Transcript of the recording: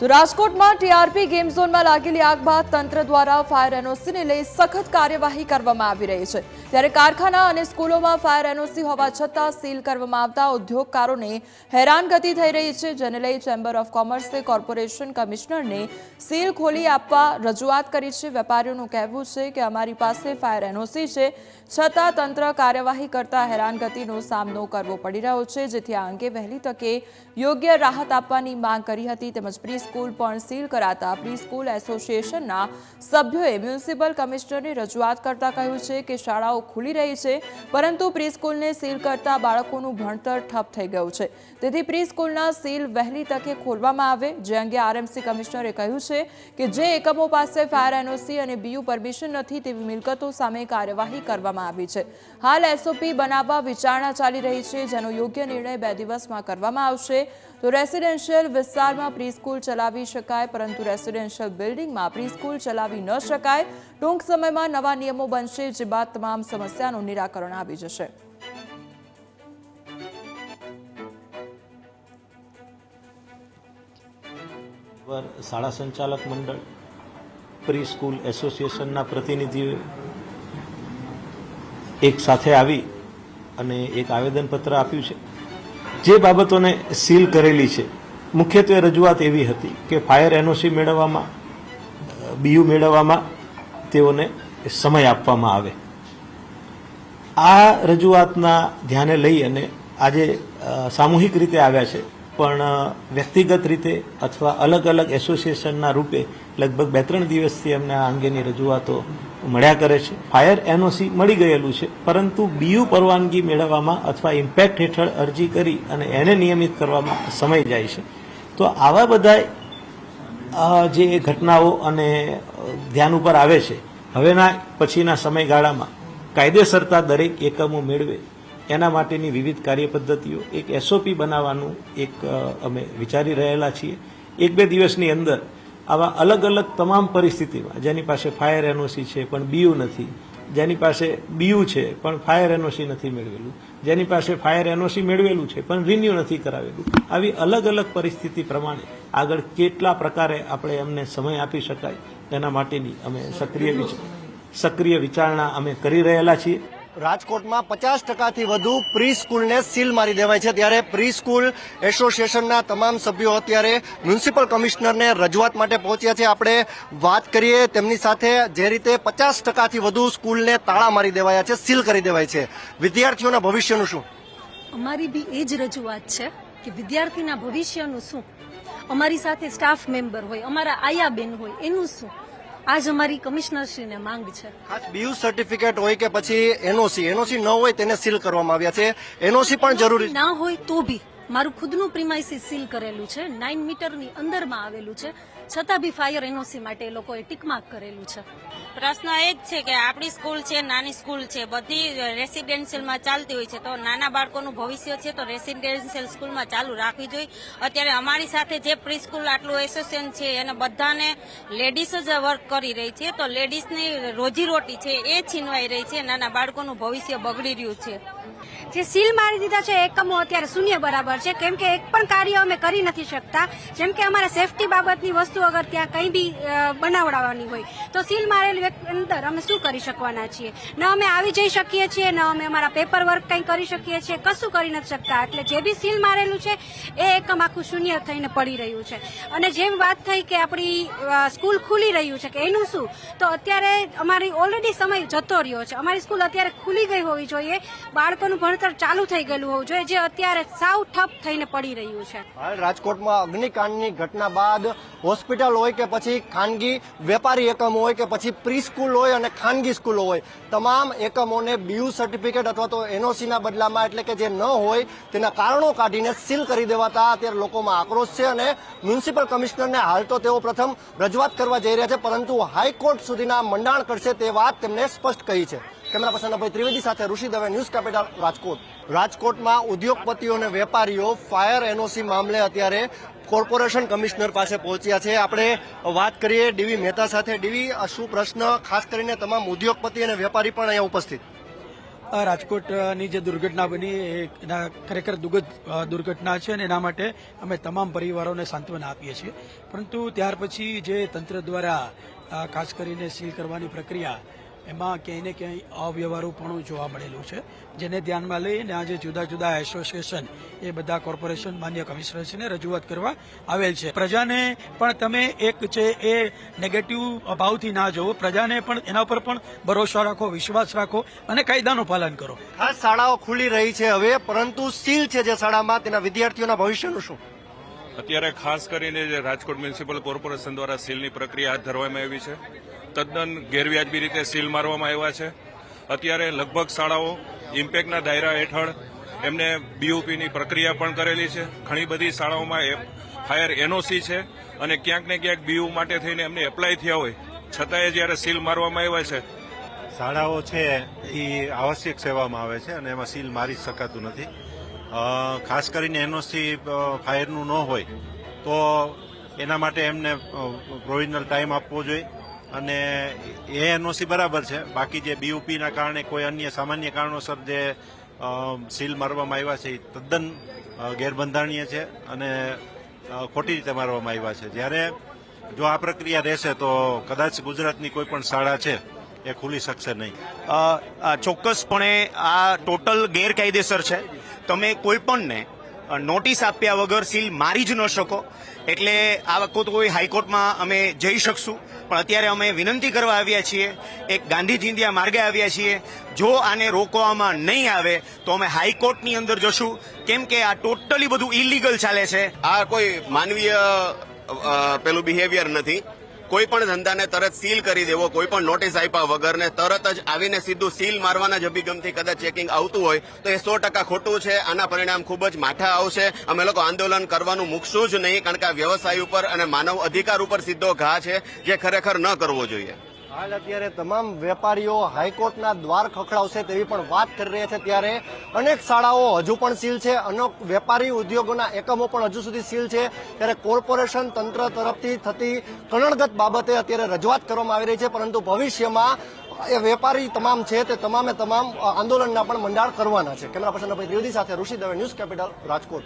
તો રાજકોટમાં TRP game ઝોનમાં લાગેલી આગ બાદ તંત્ર દ્વારા ફાયર એનઓસીને લઈ સખત કાર્યવાહી કરવામાં આવી રહી છે। ત્યારે કારખાના અને સ્કૂલોમાં ફાયર એનઓસી હોવા છતાં સીલ કરવામાં આવતા ઉદ્યોગકારોને હેરાનગતિ થઈ રહી છે, જેને લઈ ચેમ્બર ઓફ કોમર્સે કોર્પોરેશન કમિશનરને સીલ ખોલી આપવા રજૂઆત કરી છે। વેપારીઓનું કહેવું છે કે અમારી પાસે ફાયર એનઓસી છે, છતાં તંત્ર કાર્યવાહી કરતા હેરાનગતિનો સામનો કરવો પડી રહ્યો છે, જેથી આ અંગે વહેલી તકે યોગ્ય રાહત આપવાની માંગ કરી હતી। તેમજ પ્રી સ્કૂલ પણ સીલ કરાતા પ્રી સ્કૂલ એસોસિએશનના સભ્યોએ મ્યુનિસિપલ કમિશનરને રજૂઆત કરતા કહ્યું છે કે શાળાઓ ખુલી રહી છે, પરંતુ પ્રી સ્કૂલને સીલ કરતા બાળકોનું ભણતર ઠપ થઈ ગયું છે, તેથી પ્રી સ્કૂલના સીલ વહેલી તકે ખોલવામાં આવે। જે અંગે આરએમસી કમિશનરે કહ્યું છે કે જે એકમો પાસે ફાયર એનઓસી અને બીયુ પરમિશન નથી તેવી મિલકતો સામે કાર્યવાહી કરવામાં આવી છે। હાલ એસઓપી બનાવવા વિચારણા ચાલી રહી છે, જેનો યોગ્ય નિર્ણય 2 દિવસમાં કરવામાં આવશે। તો રેસિડેન્શિયલ વિસ્તારમાં પ્રી સ્કૂલ ચલાવી શકાય, પરંતુ રેસિડેન્શિયલ બિલ્ડિંગમાં પ્રી સ્કૂલ ચલાવી ન શકાય। ટૂંક સમયમાં નવા નિયમો બનશે, જે બાદ તમામ સમસ્યાનું નિરાકરણ આવી જશે। શાળા સંચાલક મંડળ, પ્રી સ્કૂલ એસોસિએશનના પ્રતિનિધિઓ એક સાથે આવી અને એક આવેદનપત્ર આપ્યું છે। જે બાબતોને સીલ કરેલી છે, મુખ્યત્વે રજૂઆત એવી હતી કે ફાયર એનઓસી મેળવવામાં, બીયુ મેળવવામાં તેઓને સમય આપવામાં આવે। આ રજૂઆતના ધ્યાને લઈ અને આજે સામૂહિક રીતે આવ્યા છે, પણ વ્યક્તિગત રીતે અથવા અલગ અલગ એસોસિએશનના રૂપે લગભગ 2-3 દિવસથી અમને આ અંગેની રજૂઆતો મળ્યા કરે છે। ફાયર એનઓસી મળી ગયેલું છે, પરંતુ બીયુ પરવાનગી મેળવવામાં અથવા ઇમ્પેક્ટ હેઠળ અરજી કરી અને એને નિયમિત કરવામાં સમય જાય છે। તો આવા બધા જે ઘટનાઓ અને ધ્યાન ઉપર આવે છે, હવેના પછીના સમયગાળામાં કાયદેસરતા દરેક એકમો મેળવે એના માટેની વિવિધ કાર્યપદ્ધતિઓ, એક એસઓપી બનાવવાનું એક અમે વિચારી રહેલા છીએ। 1-2 દિવસની અંદર આવા અલગ અલગ તમામ પરિસ્થિતિમાં જેની પાસે ફાયર એનઓસી છે પણ બીયુ નથી, જેની પાસે બીયુ છે પણ ફાયર એનઓસી નથી મેળવેલું, જેની પાસે ફાયર એનઓસી મેળવેલું છે પણ રિન્યુ નથી કરાવેલું, આવી અલગ અલગ પરિસ્થિતિ પ્રમાણે આગળ કેટલા પ્રકારે આપણે એમને સમય આપી શકાય તેના માટેની અમે સક્રિય વિચારણા અમે કરી રહેલા છીએ। રાજકોટમાં 50%થી વધુ પ્રી સ્કૂલને સીલ મારી દેવાય છે, ત્યારે પ્રી સ્કૂલ એસોસિએશનના તમામ સભ્યો અત્યારે મ્યુનિસિપલ કમિશનરને રજૂઆત માટે પહોંચ્યા છે। આપણે વાત કરીએ તેમની સાથે, જે રીતે 50%થી વધુ સ્કૂલને તાળા મારી દેવાયા છે, સીલ કરી દેવાય છે, વિદ્યાર્થીઓના ભવિષ્યનું શું? અમારી બી એ જ રજૂઆત છે કે વિદ્યાર્થીના ભવિષ્યનું શું? અમારી સાથે સ્ટાફ મેમ્બર હોય, અમારા આયાબેન હોય, એનું શું? આજ અમારી કમિશનરશ્રીને માંગ છે। ખાસ બીયુ સર્ટિફિકેટ હોય કે પછી એનઓસી ન હોય તેને સીલ કરવામાં આવ્યા છે। એનઓસી પણ જરૂરી ના હોય તો બી મારું ખુદનું પ્રિમાઇસીસ સીલ કરેલું છે, 9 મીટરની અંદરમાં આવેલું છે, છતાં બી ફાયર એનઓસી માટે એ લોકોએ ટીકમાર્ક કરેલું છે। પ્રશ્ન એ જ છે કે આપણી સ્કૂલ છે, નાની સ્કૂલ છે, બધી રેસિડેન્શિયલમાં ચાલતી હોય છે, તો નાના બાળકોનું ભવિષ્ય છે તો રેસિડેન્શિયલ સ્કૂલમાં ચાલુ રાખવી જોઈએ। અત્યારે અમારી સાથે જે પ્રી સ્કૂલ આટલું એસોસિએશન છે એને બધાને લેડીઝ જ વર્ક કરી રહી છે, તો લેડીઝની રોજીરોટી છે એ છીનવાઈ રહી છે, નાના બાળકોનું ભવિષ્ય બગડી રહ્યું છે। જે સીલ મારી દીધા છે એકમો અત્યારે શૂન્ય બરાબર છે, કેમ કે એક પણ કાર્ય અમે કરી નથી શકતા। જેમ કે અમારે સેફટી બાબતની વસ્તુ અગર ત્યાં કંઈ બી બનાવડાવવાની હોય તો સીલ મારેલી અંદર અમે શું કરી શકવાના છીએ? ન અમે આવી જઈ શકીએ છીએ, ન અમે અમારા પેપર વર્ક કંઈ કરી શકીએ છીએ, કશું કરી નથી શકતા। એટલે જે બી સીલ મારેલું છે એ એકમ આખું શૂન્ય થઈને પડી રહ્યું છે। અને જેમ વાત થઈ કે આપણી સ્કૂલ ખુલી રહ્યું છે કે એનું શું, તો અત્યારે અમારી ઓલરેડી સમય જતો રહ્યો છે। અમારી સ્કૂલ અત્યારે ખુલી ગઈ હોવી જોઈએ, બાળકોનું ભણતર ચાલુ થઈ ગયેલું હોવું જોઈએ, જે અત્યારે સાવ ઠપ થઈને પડી રહ્યું છે। હાલ રાજકોટમાં અગ્નિકાંડની ઘટના બાદ હોસ્પિટલ હોય કે પછી ખાનગી વેપારી એકમો હોય કે પછી પ્રી સ્કૂલ હોય અને ખાનગી સ્કૂલો હોય, તમામ એકમોને બીયુ સર્ટિફિકેટ અથવા તો એનઓસીના બદલામાં, એટલે કે જે ન હોય તેના કારણો કાઢીને સીલ કરી દેવાતા અત્યારે લોકોમાં આક્રોશ છે। અને મ્યુનિસિપલ કમિશનરને હાલ તો તેઓ પ્રથમ રજૂઆત કરવા જઈ રહ્યા છે, પરંતુ હાઈકોર્ટ સુધીના મંડાણ કરશે તે વાત તેમને સ્પષ્ટ કહી છે। કેમેરા પર્સન અભય ત્રિવેદી સાથે ઋષિ દવે, ન્યૂઝ કેપિટલ, રાજકોટ। રાજકોટમાં ઉદ્યોગપતિઓ અને વેપારીઓ ફાયર એનઓસી મામલે અત્યારે કોર્પોરેશન કમિશનર પાસે પહોંચ્યા છે। આપણે વાત કરીએ ડીવી મહેતા સાથે। ડીવી, શું પ્રશ્ન ખાસ કરીને તમામ ઉદ્યોગપતિ અને વેપારી પણ અહીંયા ઉપસ્થિત? રાજકોટની જે દુર્ઘટના બની એના ખરેખર દુઃખદ દુર્ઘટના છે અને એના માટે અમે તમામ પરિવારોને સાંત્વના આપીએ છીએ. પરંતુ ત્યાર પછી જે તંત્ર દ્વારા ખાસ કરીને સીલ કરવાની પ્રક્રિયા એમાં ક્યાંય ને ક્યાંય અવ્યવહારુપણું જોવા મળેલું છે, જેને ધ્યાનમાં લઈને આજે જુદા જુદા એસોસિએશન એ બધા કોર્પોરેશન માન્ય કમિશનરશ્રીને રજૂઆત કરવા આવેલ છે. પ્રજાને પણ તમે એક છે એ નેગેટિવ ભાવથી ના જોવો, પ્રજાને પણ એના પર પણ ભરોસો રાખો, વિશ્વાસ રાખો અને કાયદાનું પાલન કરો. ખાસ શાળાઓ ખુલી રહી છે હવે, પરંતુ સીલ છે જે શાળામાં તેના વિદ્યાર્થીઓના ભવિષ્યનું શું? અત્યારે ખાસ કરીને જે રાજકોટ મ્યુનિસિપલ કોર્પોરેશન દ્વારા સીલની પ્રક્રિયા હાથ ધરવામાં આવી છે. તદ્દન ગેરવ્યાજબી રીતે સીલ મારવામાં આવ્યા છે. અત્યારે લગભગ શાળાઓ ઇમ્પેક્ટના દાયરા હેઠળ એમને બીયુપીની પ્રક્રિયા પણ કરેલી છે. ઘણી બધી શાળાઓમાં ફાયર એનઓસી છે અને ક્યાંક ને ક્યાંક બીયુ માટે થઈને એમને એપ્લાય થયા હોય છતાંય જ્યારે સીલ મારવામાં આવ્યા છે. શાળાઓ છે એ આવશ્યક સેવામાં આવે છે અને એમાં સીલ મારી શકાતું નથી. ખાસ કરીને એનઓસી ફાયરનું ન હોય તો એના માટે એમને પ્રોવિઝનલ ટાઈમ આપવો જોઈએ અને એ એનઓસી બરાબર છે. બાકી જે બીયુપીના કારણે કોઈ અન્ય સામાન્ય કારણોસર જે સીલ મારવામાં આવ્યા છે એ તદ્દન ગેરબંધારણીય છે અને ખોટી રીતે મારવામાં આવ્યા છે. જ્યારે જો આ પ્રક્રિયા રહેશે તો કદાચ ગુજરાતની કોઈ પણ શાળા છે એ ખુલી શકશે નહીં. ચોક્કસપણે આ ટોટલ ગેરકાયદેસર છે. તમે કોઈ પણને નોટિસ આપ્યા વગર સીલ મારી જ ન શકો. એટલે આ વખત કોઈ હાઈકોર્ટમાં અમે જઈ શકશું, પણ અત્યારે અમે વિનંતી કરવા આવ્યા છીએ, એક ગાંધી ચિંધ્યા માર્ગે આવ્યા છીએ. જો આને રોકવામાં નહીં આવે તો અમે હાઈકોર્ટની અંદર જશું, કેમ કે આ ટોટલી બધું ઇલીગલ ચાલે છે. આ કોઈ માનવીય પેલું બિહેવિયર નથી. કોઈ પણ ધંધાને તરત સીલ કરી દેવો, કોઈ પણ નોટિસ આપ્યા વગર ને તરત જ આવીને સીધું સીલ મારવાના જ અભિગમથી કદાચ ચેકિંગ આવતું હોય તો એ 100% ખોટું છે. આના પરિણામ ખૂબ જ માઠા આવશે. અમે લોકો આંદોલન કરવાનું મૂકશું જ નહીં, કારણ કે આ વ્યવસાય ઉપર અને માનવ અધિકાર ઉપર સીધો ઘા છે, જે ખરેખર ન કરવો જોઈએ. હાલ અત્યારે તમામ વેપારીઓ હાઈકોર્ટના દ્વાર ખખડાવશે તેવી પણ વાત કરી રહ્યા છે. ત્યારે અનેક શાળાઓ હજુ પણ સીલ છે, અનેક વેપારી ઉદ્યોગોના એકમો પણ હજુ સુધી સીલ છે. ત્યારે કોર્પોરેશન તંત્ર તરફથી થતી કણણગત બાબતે અત્યારે રજૂઆત કરવામાં આવી રહી છે, પરંતુ ભવિષ્યમાં એ વેપારી તમામ છે તે તમામે તમામ આંદોલનના પણ મંડાણ કરવાના છે. કેમેરા પર્સન ત્રિવેદી સાથે ઋષિ દવે, ન્યૂઝ કેપિટલ, રાજકોટ.